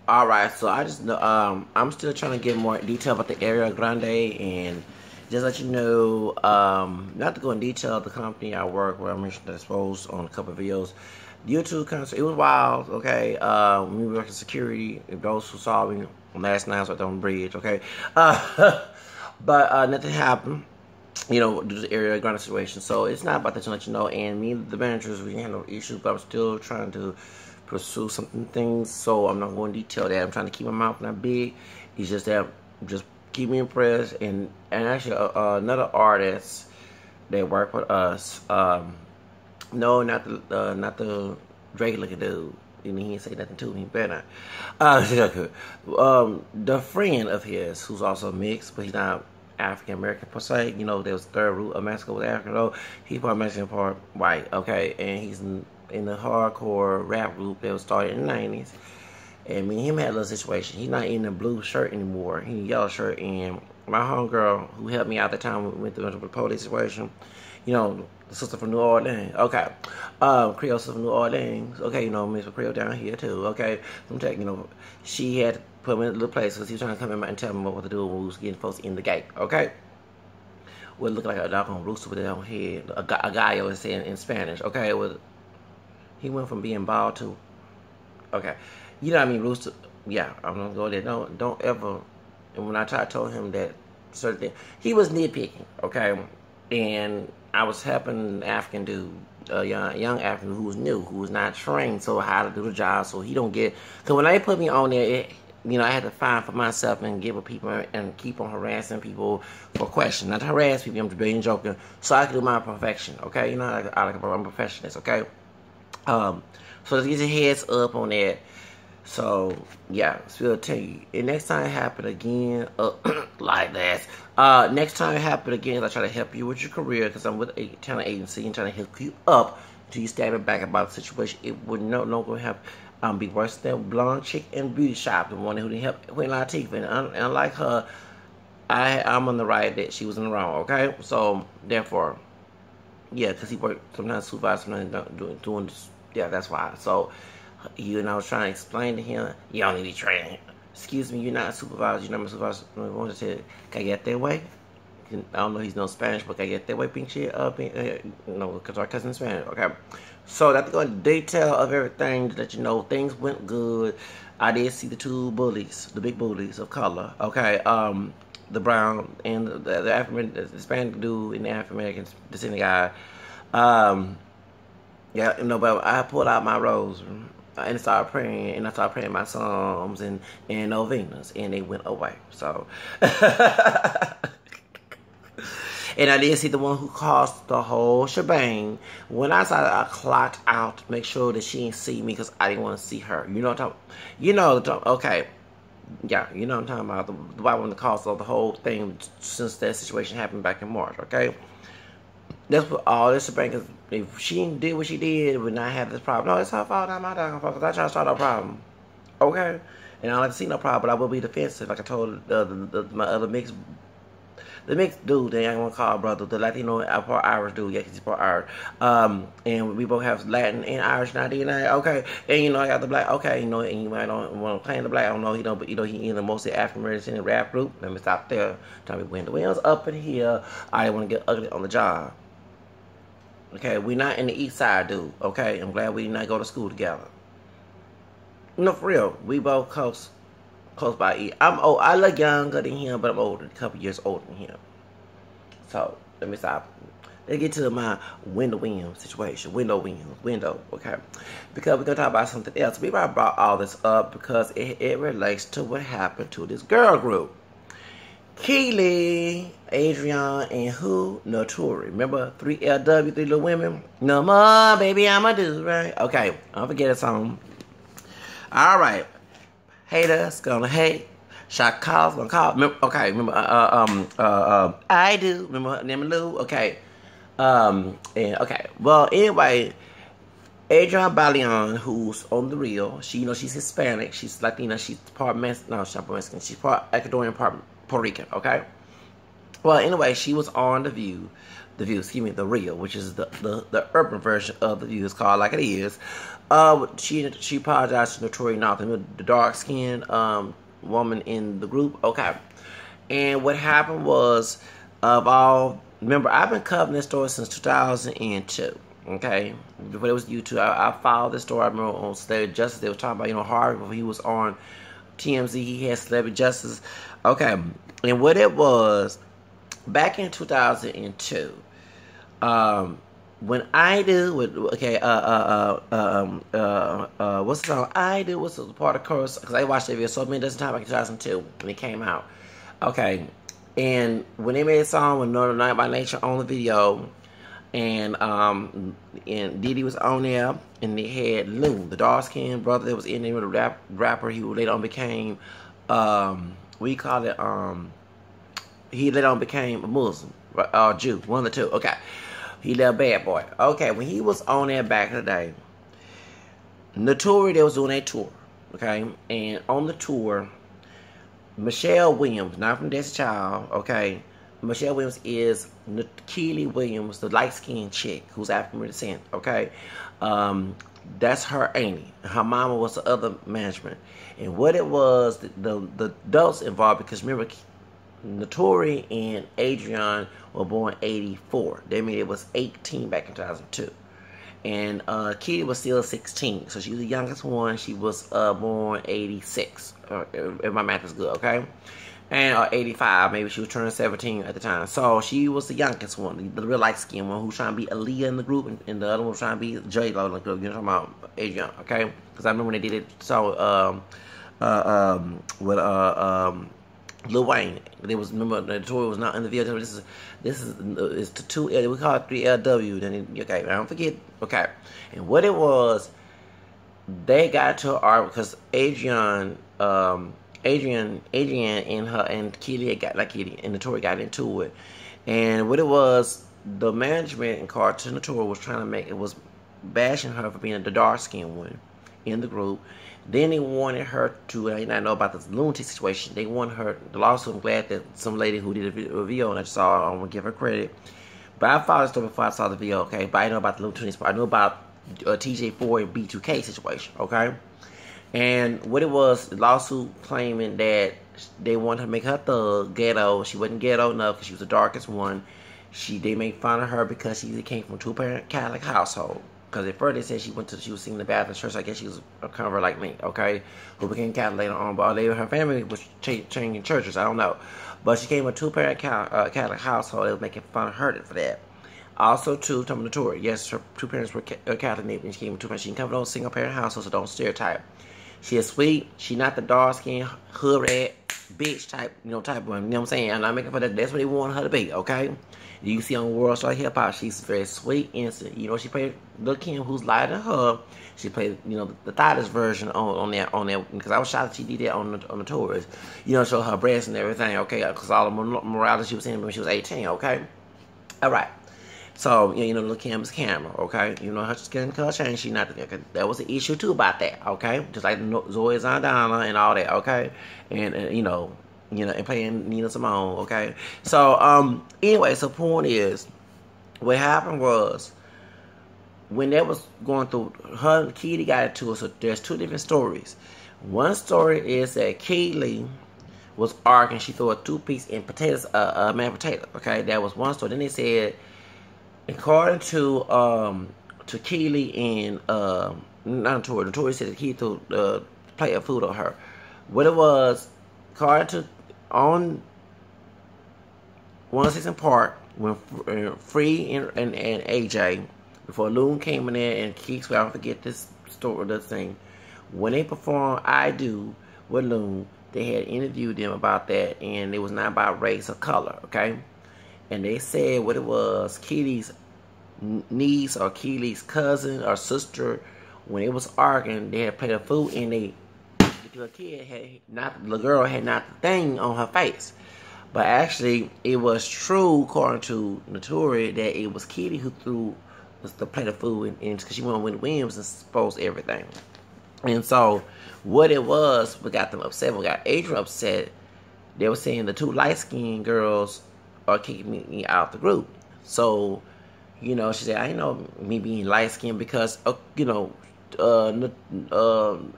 All right, so I just I'm still trying to get more detail about the Ariana Grande, and just let you know, not to go in detail, the company I work where I mentioned that exposed on a couple of videos. The YouTube concert, it was wild, okay? When we were working security, those who saw me last night, I was right there on the bridge, okay? But nothing happened, you know, due to the Ariana Grande situation. So it's not about that to let you know, and me and the managers, we handle issues, but I'm still trying to pursue something things, so I'm not going to detail that. I'm trying to keep my mouth not big. It's just that, just keep me impressed. And actually, another artist that worked with us, no, not the Drake looking dude. And he didn't say nothing to me, better not. The friend of his, who's also mixed, but he's not African American per se. You know, there was third root of Mexico with African. Though he's part Mexican, part white. Okay, and he's in the hardcore rap group that was started in the 90s. And me and him had a little situation. He's not in the blue shirt anymore. He's in the yellow shirt. And my homegirl, who helped me out at the time, we went through the police situation. You know, the sister from New Orleans. Okay. Creole sister from New Orleans. Okay, you know, Miss Creole down here too. Okay. I'm telling you, know, she had to put me in a little place because he was trying to come in and tell me what to do when we was getting folks in the gate. Okay. Well, it looked like a dog on rooster with their own head. A gallo is saying in Spanish. Okay. He went from being bald to, okay, you know what I mean, rooster. Yeah, I'm gonna go there. Don't ever. And when I told him that certain thing, he was nitpicking. Okay, and I was helping an African dude, a young African who was new, who was not trained, so how to do the job, so he don't get. Cause when they put me on there, you know, I had to find for myself and give people and keep on harassing people for questions. Not to harass people. I'm just being joking, so I can do my perfection. Okay, you know, I'm a perfectionist. Okay. So let's get your heads up on that. So yeah, still tell you. And next time it happen again, like that. Next time it happen again, I try to help you with your career because I'm with a talent agency and trying to help you up until you stab it back about the situation. It would no gonna have be worse than blonde chick in beauty shop, the one who didn't help Queen Latifah. And unlike her, I'm on the right that she was in the wrong. Okay, so therefore. Yeah, because he worked sometimes supervisor, sometimes doing this. Yeah, that's why. So, I was trying to explain to him, you don't need to be trained. Excuse me, you're not a supervisor. You're not a supervisor. I wanted to say, can I get that way? I don't know, he's no Spanish, but can I get that way? Pink shit, because our cousin is Spanish. Okay. So, that's going into detail of everything to let you know things went good. I did see the two bullies, the big bullies of color. Okay. The brown and the African, the Hispanic dude and the African American descendant guy. Yeah, you know, but I pulled out my rose and started praying, and I started praying my psalms and novenas, and they went away. So, and I did see the one who caused the whole shebang. When I started, I clocked out to make sure that she didn't see me because I didn't want to see her. You know what I'm talking? You know, okay. Yeah, you know what I'm talking about. The white one that caused the whole thing since that situation happened back in March, okay? That's what all this shebang is. If she did what she did, we would not have this problem. No, it's her fault, not my damn fault, because I tried to start a problem. Okay? And I don't like to see no problem, but I will be defensive. Like I told my other mixed dude, they ain't gonna call brother, the Latino part Irish dude, yeah, 'cause he's part Irish. And we both have Latin and Irish in our DNA, okay. And you know, I got the black, okay, you know, and you might don't want to claim the black, I don't know, but you know, he in the mostly African American rap group. Let me stop there. Tell me when the wheels up in here. I didn't want to get ugly on the job. Okay, we not in the East Side, dude. Okay, I'm glad we did not go to school together. No, for real, we both close by. I'm old. I look younger than him, but I'm older, a couple years older than him. So let me stop. Let's get to my window situation. Window, okay? Because we're gonna talk about something else. We brought all this up because it relates to what happened to this girl group. Keely, Adrienne, and who? Naturi. Remember 3LW, 3 Little Women? No more, baby, I'ma do right. Okay, don't forget a song. All right. Haters gonna hate. Shot calls gonna call. Remember, okay, remember, I do. Remember name and Lou? Okay. And okay. Well, anyway, Adrienne Bailon, who's on the real, she, you know, she's Hispanic, she's Latina, she's part Mexican, no, she's not Mexican, she's part Ecuadorian, part Puerto Rican, okay? Well, anyway, she was on The View The View, excuse me, The Real, which is the urban version of The View. It's called like it is. She apologized to Naturi Naughton, the dark-skinned woman in the group. Okay. And what happened was, remember, I've been covering this story since 2002. Okay, before it was YouTube, I followed this story. I remember on Celebrity Justice, they were talking about, Harvey, when he was on TMZ, he had Celebrity Justice. Okay, and what it was, back in 2002, when I Do, what's the song? I Do was the part of chorus, because I watched the video so many dozen times back in 2002 when it came out. Okay, and when they made a song with Northern Night by Nature on the video, and Diddy was on there, and they had Loon, the dark-skinned brother that was in there, the rapper. He later on became, he later on became a Muslim, or Jew, one of the two. Okay, he little bad boy. Okay, when he was on there back in the day, Naturi, they was doing a tour. Okay, and on the tour, Michelle Williams, not from Destiny's Child, okay. Michelle Williams is Keely Williams, the light-skinned chick who's African descent, okay. That's her auntie. Her mama was the other management. And what it was, the adults involved, because remember, Naturi and Adrienne were born 84. That means it was 18 back in 2002. And Keely was still 16, so she was the youngest one. She was born 86, if my math is good, okay? And 85, maybe she was turning 17 at the time. So she was the youngest one, the real light-skinned one, who was trying to be Aaliyah in the group, and the other one was trying to be J-Lo in the group. You know what I'm talking about? Adrienne, okay? Because I remember when they did it, so with Lil Wayne. They was, remember, the tour was not in the video. This is the two, we call it 3LW. Then okay, I don't forget. Okay, and what it was, they got to our, because Adrienne and her and Keely got, like Keely and Naturi got into it, and what it was, the management in Carter Naturi was trying to make, it was bashing her for being the dark skinned one in the group. Then they wanted her to, I know about this lunatic situation. They wanted her, the lawsuit. I'm glad that some lady who did a video and I saw, I want to give her credit. But I followed the story before I saw the video, okay? But I know about the lunatic, I know about TJ4 and B2K situation, okay? And what it was, the lawsuit claiming that they wanted to make her thug, ghetto. She wasn't ghetto enough because she was the darkest one. They made fun of her because she came from a two-parent Catholic household. Because at first they said she was singing the Baptist church. I guess she was a convert like me, okay? Who became Catholic later on. But her family was changing churches. I don't know. But she came from a two-parent Catholic household. They were making fun of her for that. Also, too, Tom Naturi. Yes, her two parents were Catholic, and she came from two parents. She didn't come from a single-parent household, so don't stereotype. She is sweet. She not the dark-skinned, hood-rat, bitch type, type one. You know what I'm saying? I'm not making for that. That's what they want her to be, okay? You see on World Star Hip Hop, she's very sweet, innocent. She played Lil' Kim, who's lighter than her. She played, the Thaddeus version on there, because I was shocked that she did that on the tours. Show her breasts and everything, okay? Because all the morality she was in when she was 18, okay? All right. So, Lil' Kim's camera, okay? Her skin color changed. She not, that was an issue too about that, okay? Just like Zoe Zandana and all that, okay? And and playing Nina Simone, okay? So, anyway, so point is, what happened was, when that was going through, her and Keely got into it, so there's two different stories. One story is that Keely was arguing, she threw a two-piece in potatoes, mashed potato, okay? That was one story. Then they said, according to Keely and, not Naturi said that Keely threw a plate of food on her. What it was, according to, on 106 Park, when Free and AJ, before Loon came in there and Keeks, I don't forget this story, this thing, when they performed I Do with Loon, they had interviewed them about that, and it was not about race or color, okay? And they said what it was, Keely's niece or Keely's cousin or sister, when they was arguing, they had played a food, and the girl had not the thing on her face. But actually, it was true, according to Naturi, that it was Keely who threw the plate of food in, because she went with Williams and exposed everything. And so, what it was, we got them upset. We got Adrienne upset. They were saying the two light-skinned girls are kicking me out the group. So, you know, she said, I know me being light skinned because, you know,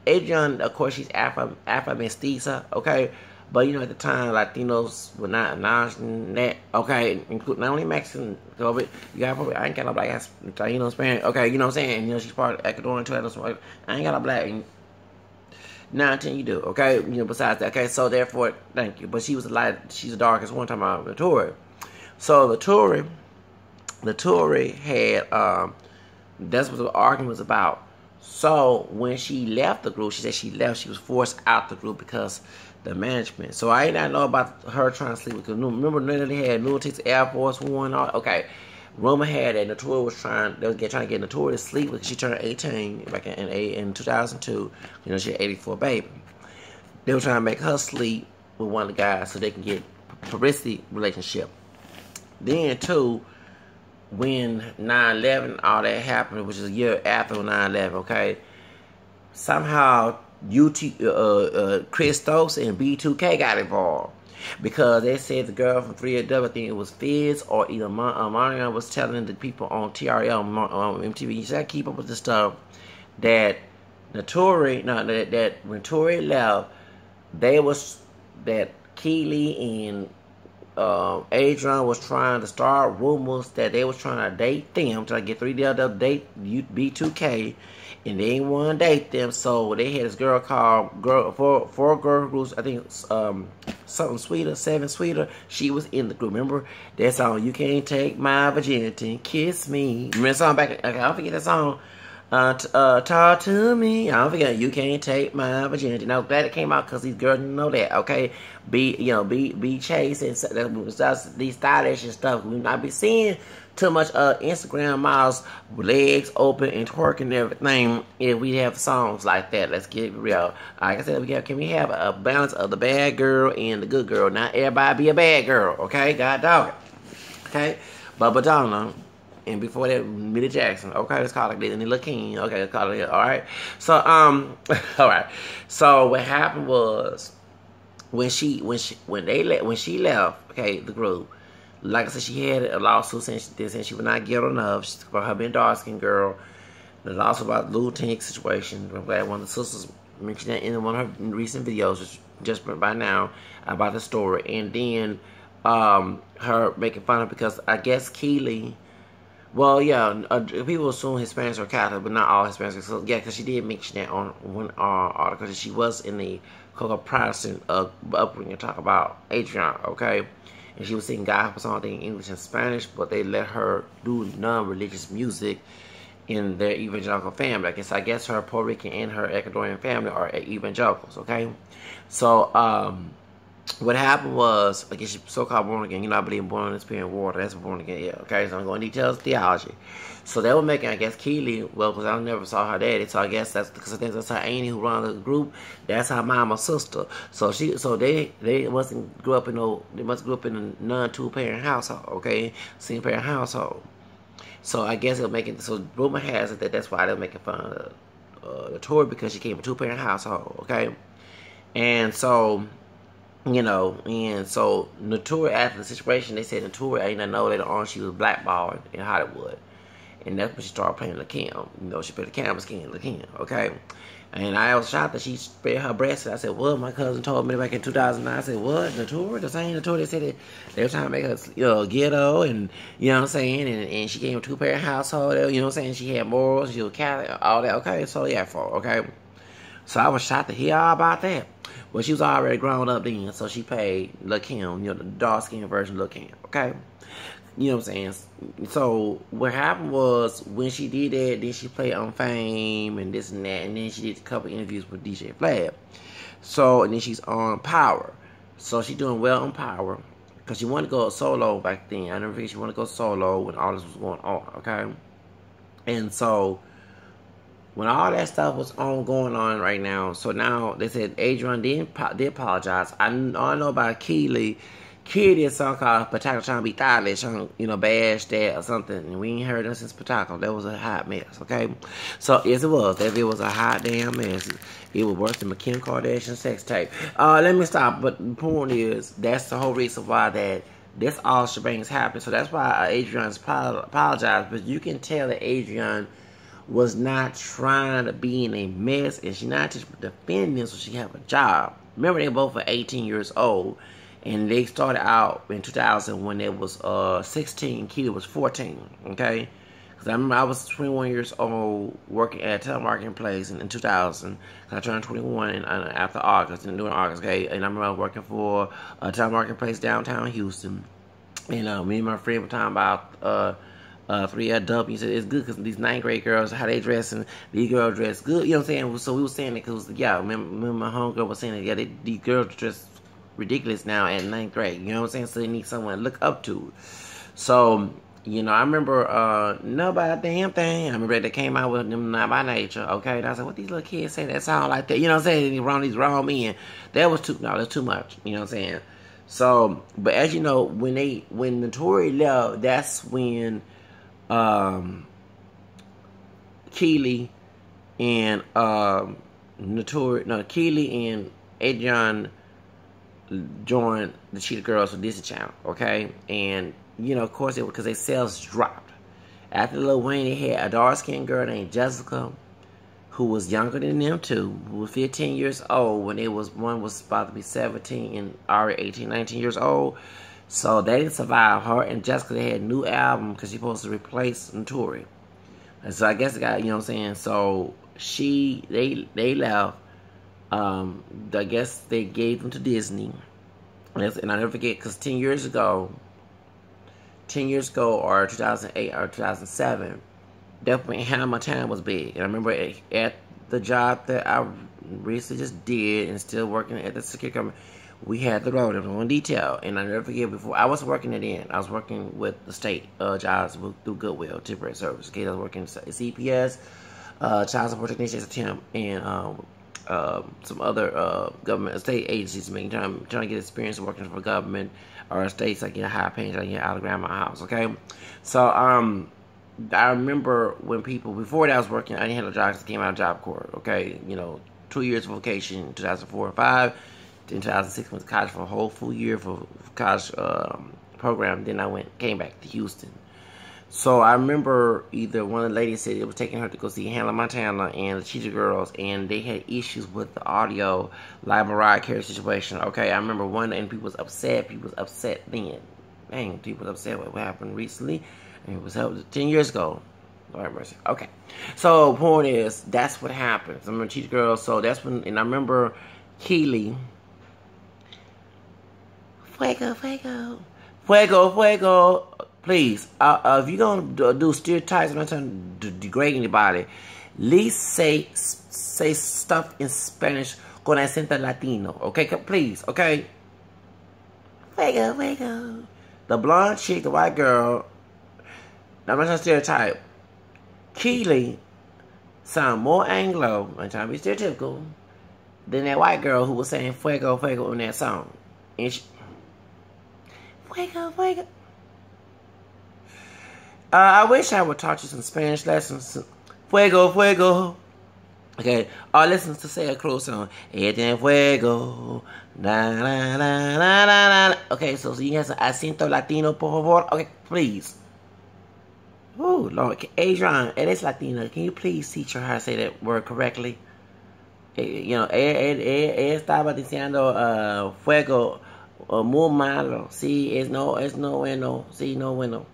Adrienne, of course, she's Afro mestiza, okay? But, you know, at the time, Latinos were not acknowledging that, okay? Including not only Mexican, you got probably, I ain't got no black ass, you know, Spanish, okay? You know what I'm saying? You know, she's part of Ecuadorian too. I ain't got no black. 9-10 you do, okay? You know, besides that, okay? So, therefore, thank you. But she was she's the darkest one time about Naturi. So, Naturi had, that's what the argument was about. So when she left the group, she said she was forced out the group because the management. So I did not know about her trying to sleep with, because remember they had Lunatics, Air Force One, okay. Rumor had that Naturi was trying to get Naturi to sleep because she turned 18 back in 2002. You know, she had 84 baby. They were trying to make her sleep with one of the guys so they can get publicity relationship. Then too, when 9/11, all that happened, which is a year after 9/11, okay? Somehow, Christos and B2K got involved. Because they said the girl from 3AW, I think it was Fizz, or either Marion was telling the people on TRL, MTV, you said keep up with the stuff, that Naturi, that when Naturi left, that Keely and Adrienne was trying to start rumors that they was trying to date them, trying to get 3DW date B2K, and they didn't want to date them, so they had this girl called four girl groups, I think something sweeter, 7 sweeter. She was in the group. Remember that song, You Can't Take My Virginity, Kiss Me. Remember that song back? I don't forget that song. Talk to me. I don't forget, You Can't Take My Virginity. Now, glad it came out because these girls didn't know that, okay? Be chased and these stylish and stuff. We not be seeing too much Instagram models with legs open and twerking and everything if we have songs like that. Let's get real. Like I said, can we have a balance of the bad girl and the good girl? Not everybody be a bad girl, okay? God dog it. Okay? But Madonna. And before that, Millie Jackson. Okay, let's call it this. And Lil King. Okay, let's call it it. All right. So, all right. So what happened was when she left, okay, the group. Like I said, she had a lawsuit saying she would not get enough for her being a dark-skinned girl. There's also about Lil Tink situation. I'm glad one of the sisters mentioned that in one of her recent videos, just by now, about the story. And then her making fun of, because I guess Keely. Well, yeah, people assume Hispanics are Catholic, but not all Hispanics. So, yeah, because she did mention that on one article that she was in the Protestant upbringing, talk about Adrienne, okay? And she was singing gospel songs in English and Spanish, but they let her do non-religious music in their evangelical family. I guess her Puerto Rican and her Ecuadorian family are evangelicals, okay? So, what happened was, I guess so-called born again, you know, I believe in born in the spirit and water, that's born again, yeah, okay? So I'm going to details theology. So they were making, I guess, Keely, well, because I never saw her daddy, so I guess that's because I think that's her auntie who runs the group, that's her mama's sister. So they must grew up in a non-two-parent household, okay? Single-parent household. So I guess they're making, so rumor has it that that's why they're making fun of Naturi, because she came from a two-parent household, okay? And so, you know, and so Naturi, after the situation, they said Naturi, I didn't know later on she was blackballed in Hollywood. And that's when she started playing LaKim. You know, she played the camera skin, LaKim, okay? And I was shocked that she spread her breasts. I said, well, my cousin told me back in 2009. I said, what? Naturi? The same Naturi? They said they were trying to make her, you know, ghetto, and, you know what I'm saying? And she came from a two-parent household, you know what I'm saying? She had morals, she was Catholic, all that, okay? So, yeah, okay? So I was shocked to hear all about that. Well, she was already grown up then, so she played LaKim, you know, the dark-skinned version of LaKim, okay? You know what I'm saying? So what happened was, when she did that, then she played on Fame and this and that, and then she did a couple interviews with DJ Flab. So, and then she's on Power. So she's doing well on Power, because she wanted to go solo back then. I never forget, she wanted to go solo when all this was going on, okay? And so, when all that stuff was going on right now, so now they said Adrienne did apologize. I know about Keely. Keely did a song called Patako trying to be stylish, you know, bash that or something. And we ain't heard them since Patako. That was a hot mess, okay? So, yes, it was. It was a hot damn mess. It was worse than Kim Kardashian sex tape. Let me stop. But the point is, that's the whole reason why that That's all shebangs happened. So that's why Adrienne's apologized. But you can tell that Adrienne was not trying to be in a mess, and she not just defending so she have a job. Remember, they both were 18 years old, and they started out in 2000 when they was 16, Keely was 14, okay? Because I remember I was 21 years old working at a telemarketing place in 2000. I turned 21 after August, and during August, okay? And I remember I was working for a telemarketing place downtown Houston. And me and my friend were talking about 3LW. Said it's good because these 9th grade girls, how they dress, and these girls dress good. You know what I'm saying? So we were saying it because, yeah, remember my homegirl was saying that, yeah, these girls dress ridiculous now at 9th grade. You know what I'm saying? So they need someone to look up to. So, you know, I remember Nobody Damn Thing. I remember they came out with them Not By Nature, okay? And I was like, what these little kids say that sound like that? You know what I'm saying? These wrong men. That was too much. You know what I'm saying? So, but as you know, when Naturi left, that's when Keely and Keely and Adrienne joined the Cheetah Girls with Disney Channel, okay? And you know, of course, it was because their sales dropped. After Lil Wayne, they had a dark-skinned girl named Jessica, who was younger than them too, who was 15 years old when one was about to be 17 and already 18, 19 years old. So they didn't survive. Her and Jessica, they had a new album because she's supposed to replace Naturi. And so I guess they got, you know what I'm saying? So they left. I guess they gave them to Disney. And I'll never forget, because 10 years ago, or 2008 or 2007, definitely Hannah Montana was big. And I remember at the job that I recently just did and still working at the security company, we had the road in detail. And I never forget, before I was working it in, I was working with the state jobs through Goodwill, temporary service. Okay, I was working at CPS, child support technicians, temp, and some other government state agencies, trying to get experience working for government or states, like, high paying, like, out of grandma's house. Okay, so I remember when people, before that I was working, I didn't have a job because I came out of Job Corps, okay? You know, 2 years of vacation in 2004 and 5. Then 2006 went to college for a whole full year for college program. Then I came back to Houston. So I remember either one of the ladies said it was taking her to go see Hannah Montana and the Cheetah Girls, and they had issues with the audio, like Mariah Carey situation, okay? I remember and people was upset. People was upset then. Dang, people was upset with what happened recently. And it was 10 years ago. Lord mercy. Okay. So, point is, that's what happened. I remember Cheetah Girls. So, that's when, and I remember Keely. Fuego, fuego. Fuego, fuego. Please, if you're going to do stereotypes, I'm not trying to degrade anybody, at least say stuff in Spanish con acento latino. Okay? Please. Okay? Fuego, fuego. The blonde chick, the white girl, I'm not trying to stereotype. Keely sound more Anglo, I'm trying to be stereotypical, than that white girl who was saying fuego, fuego in that song. And fuego, fuego. I wish I would taught you some Spanish lessons. Fuego, fuego. Okay, or listen to say a close song. Eten fuego. Na, na, na, na, na, na. Okay, so you have some acento latino, por favor. Okay, please. Oh, Lord. Adrienne, it is Latina. Can you please teach her how to say that word correctly? You know, estaba diciendo fuego muy malo. Sí, es no bueno. Sí, no bueno.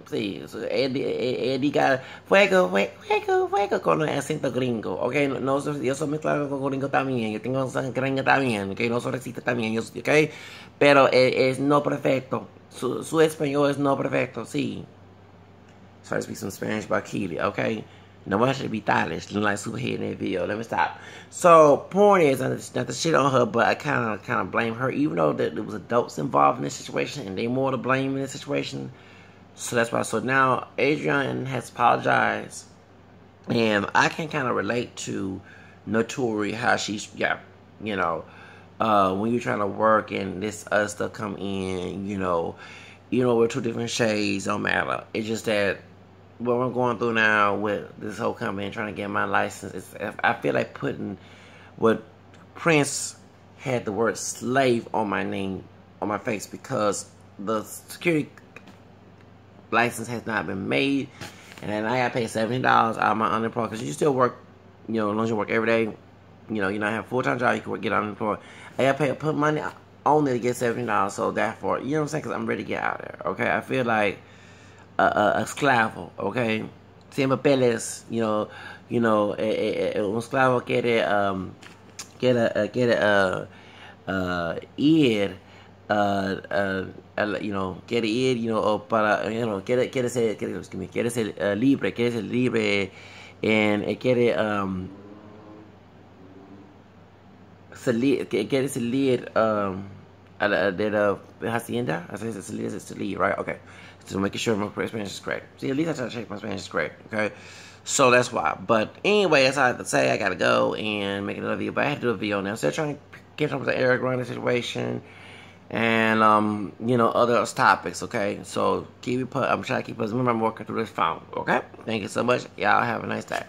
Sí, diga fuego, fuego, fuego con el acento gringo. Ok, no, yo soy mezclado con gringo también. Yo tengo sangre gringa también. Ok, no soy racista también. Ok, pero es no perfecto. Su español es no perfecto, sí. So I speak some Spanish about Keely, okay? No one should be stylish, looking like Superhead in that video. Let me stop. So, point is, not to shit on her, but I kind of blame her, even though there was adults involved in this situation, and they more to blame in this situation. So that's why. So now, Adrienne has apologized, and I can kind of relate to Naturi, how she's, yeah, you know, when you're trying to work and this other stuff come in, you know, we're two different shades, don't matter. It's just that what I'm going through now with this whole company and trying to get my license, I feel like putting what Prince had the word slave on my name, on my face, because the security license has not been made, and then I gotta pay $70 out of my unemployment, because you still work, you know, as long as you work every day, you know, you not have a full-time job, you can get unemployed. I gotta put money on it to get $70, so therefore, you know what I'm saying, because I'm ready to get out there, okay? I feel like a esclavo, okay? Siempre peles, un esclavo quiere ir, quiere ir, o para, quiere ser libre, and quiere salir de la hacienda. I think it's salir, right? Okay. So making sure my Spanish is correct. See, at least I try to check my Spanish is correct, okay? So that's why. But anyway, that's all I have to say. I gotta go and make another video. But I had to do a video now. Still trying to get up with the Ariana Grande situation and other topics, okay? So I'm trying to keep us. Remember, I'm working through this phone, okay? Thank you so much. Y'all have a nice day.